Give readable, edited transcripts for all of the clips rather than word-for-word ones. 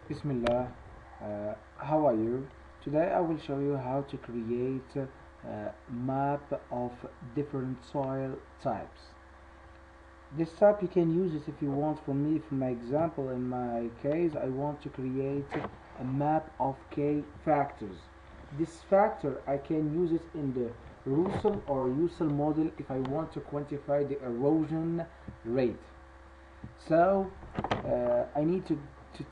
Bismillah, how are you? Today I will show you how to create a map of different soil types. This type you can use it if you want. For me, for my example, in my case, I want to create a map of K factors. This factor I can use it in the Russell or Ussel model if I want to quantify the erosion rate. So I need to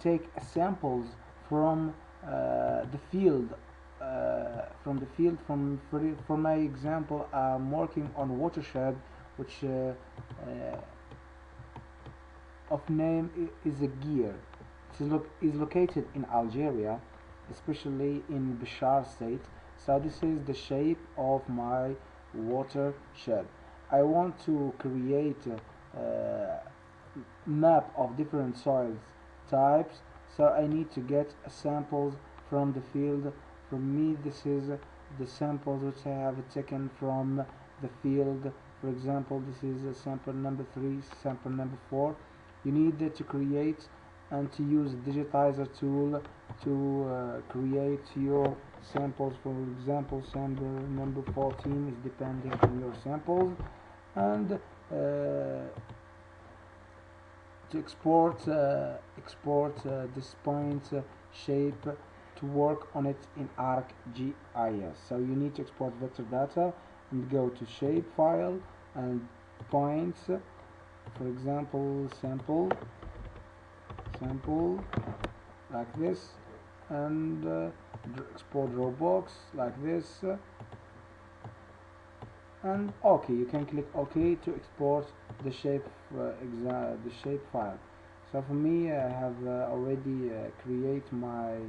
take samples from the field. For my example, I'm working on watershed, which of name is a gear. Is located in Algeria, especially in Bashar state. So this is the shape of my watershed. I want to create a map of different soils types, so I need to get samples from the field. For me, this is the samples which I have taken from the field. For example, this is sample number 3, sample number 4. You need to create and to use digitizer tool to create your samples. For example, sample number 14 is depending on your samples, and to export this point shape to work on it in ArcGis. So you need to export vector data and go to shape file and points. For example, sample like this, and export draw box like this, and OK. You can click OK to export the shape file. So for me, I have already create my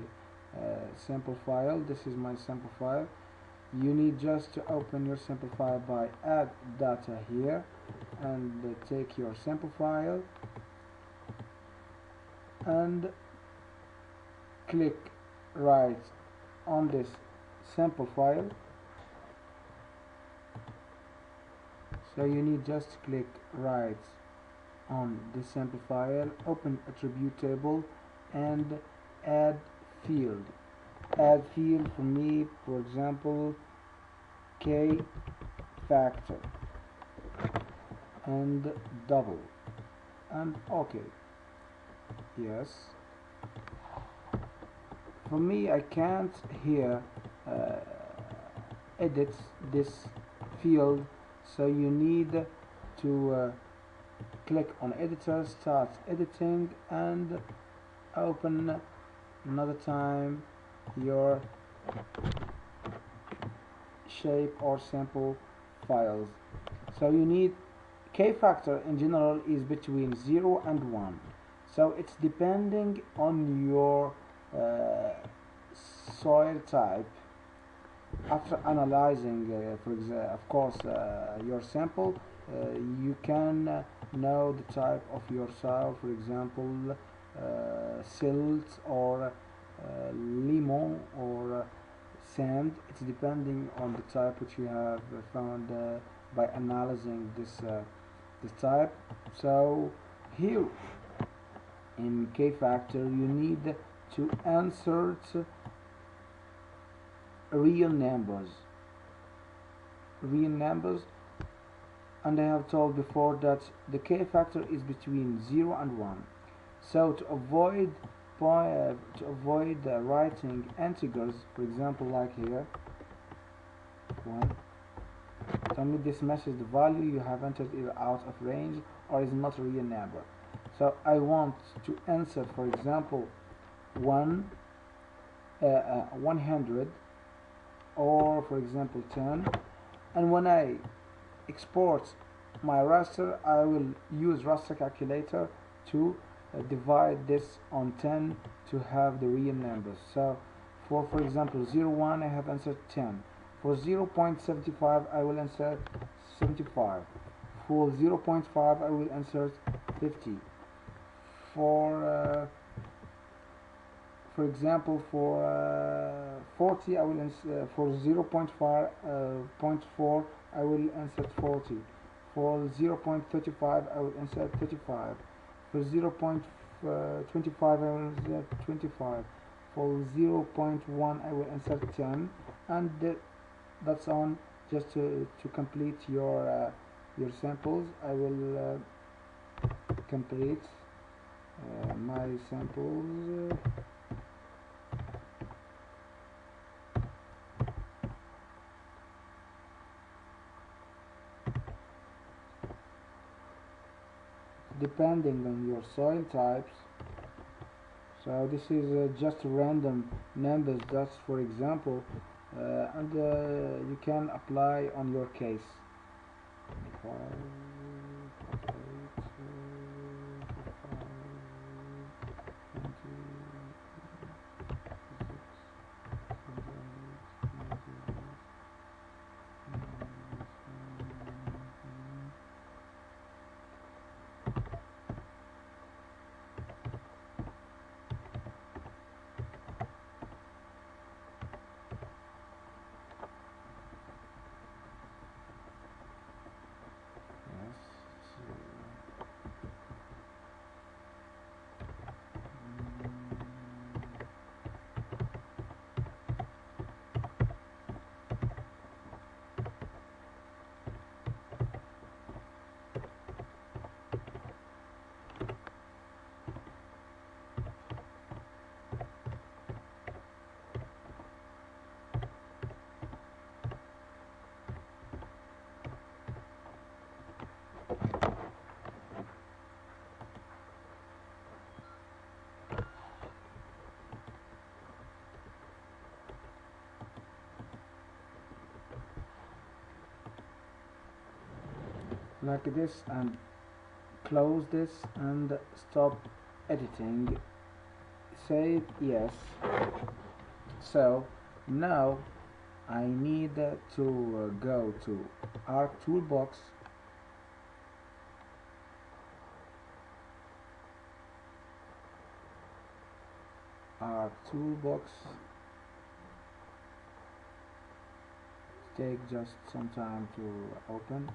sample file. This is my sample file. You need just to open your sample file by add data here, and take your sample file and click right on this sample file. So you need just to click right on the sample file, open attribute table, and add field. Add field for me, for example, K factor, and double, and OK. Yes. For me, I can't here edit this field, so you need to click on editor, start editing, and open another time your shape or sample files. So you need K factor in general is between 0 and 1, so it's depending on your soil type. After analyzing of course your sample, you can know the type of your soil. For example, silt or lemon or sand. It's depending on the type which you have found by analyzing this type. So here in K factor you need to insert real numbers, and I have told before that the K factor is between 0 and 1. So to avoid writing integers, for example, like here 1, tell me this message: the value you have entered is out of range or is not a real number. So I want to insert, for example, 100, or for example 10, and when I export my raster, I will use raster calculator to divide this on 10 to have the real numbers. So for example 01, I have inserted 10. For 0.75, I will insert 75. For 0.5, I will insert 50. For example, for 40, I will insert, for 0.5 0.4, I will insert 40. For 0.35, I will insert 35. For 0.5, 25 I will insert 25. For 0.1 I will insert 10, and that's on. Just to complete your samples, I will complete my samples. Depending on your soil types. So this is just random numbers, just for example, and you can apply on your case. 5, 8, 5, 20, like this, and close this and stop editing. Save yes. So now I need to go to Arc Toolbox, take just some time to open.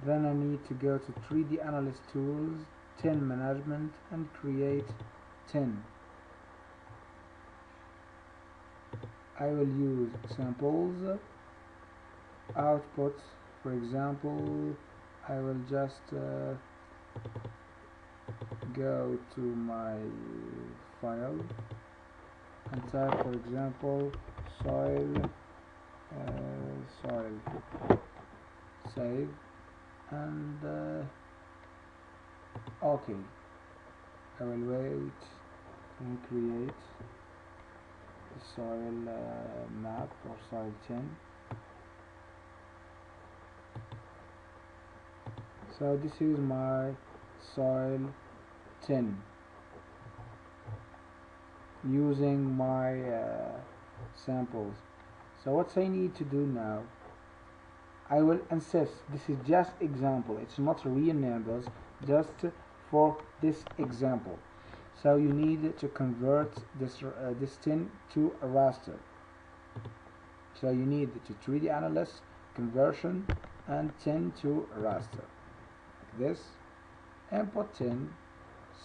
Then I need to go to 3D Analyst Tools, 10 Management, and create 10. I will use samples, outputs. For example, I will just go to my file and type, for example, soil, save, and okay. I will wait and create the soil map or soil 10. So this is my soil 10 using my samples. So what I need to do now, I will insist, this is just example, it's not real numbers, just for this example. So you need to convert this 10 to a raster. So you need to 3D Analyst, conversion, and 10 to a raster. Like this, input 10,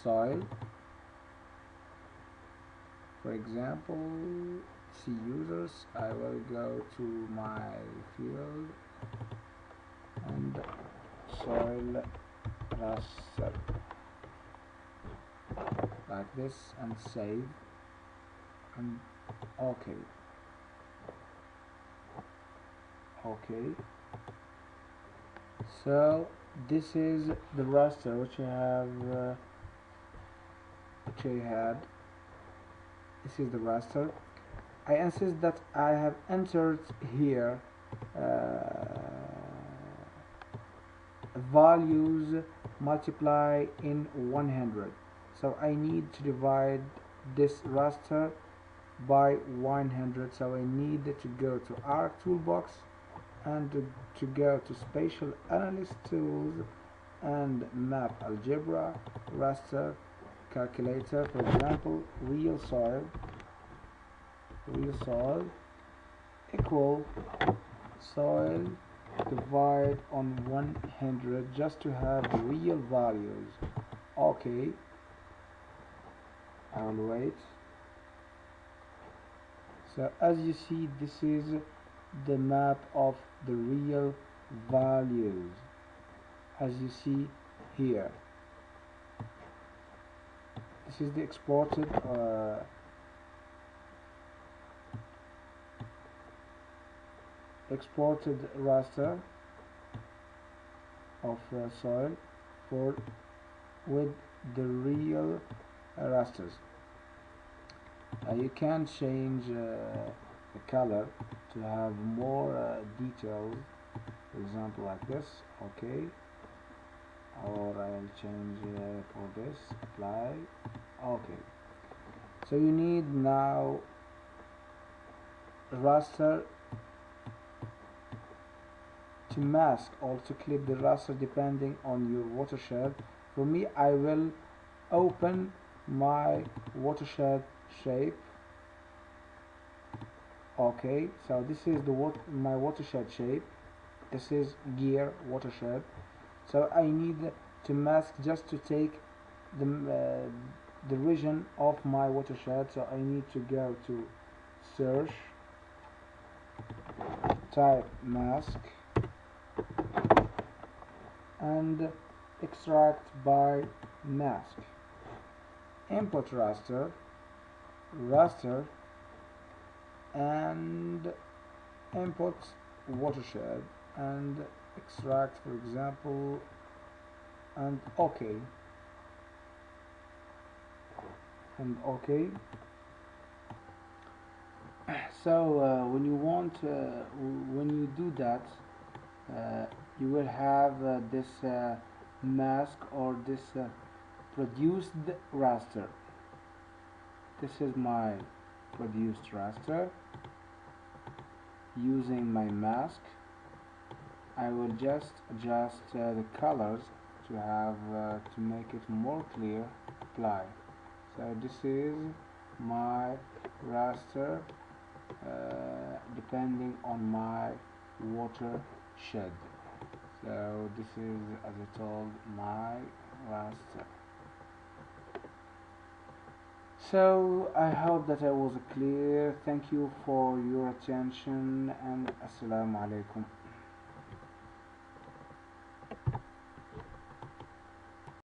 soil, for example, see users, I will go to my field and soil raster, like this, and save, and okay. So this is the raster which I had. This is the raster. I insist that I have entered here values multiply in 100. So I need to divide this raster by 100. So I need to go to Arc Toolbox and to go to Spatial Analyst Tools and Map Algebra, Raster, Calculator, for example, real soil equal soil divide on 100, just to have the real values. Okay, I will wait. So as you see, this is the map of the real values, as you see here. This is the exported raster of soil for with the real rasters. You can change the color to have more details, for example like this. Okay, or I'll change for this, apply. Okay, so you need now raster to mask or to clip the raster depending on your watershed. For me, I will open my watershed shape. Okay, so this is my watershed shape. This is gear watershed. So I need to mask just to take the region of my watershed. So I need to go to search, type mask, and extract by mask. Input raster, and input watershed, and extract, for example, and OK, and OK. So when you do that, you will have this mask or this produced raster. This is my produced raster. Using my mask, I will just adjust the colors to have to make it more clear. Apply. So this is my raster depending on my watershed. So this is, as I told, my raster. So I hope that I was clear. Thank you for your attention, and assalamu alaikum.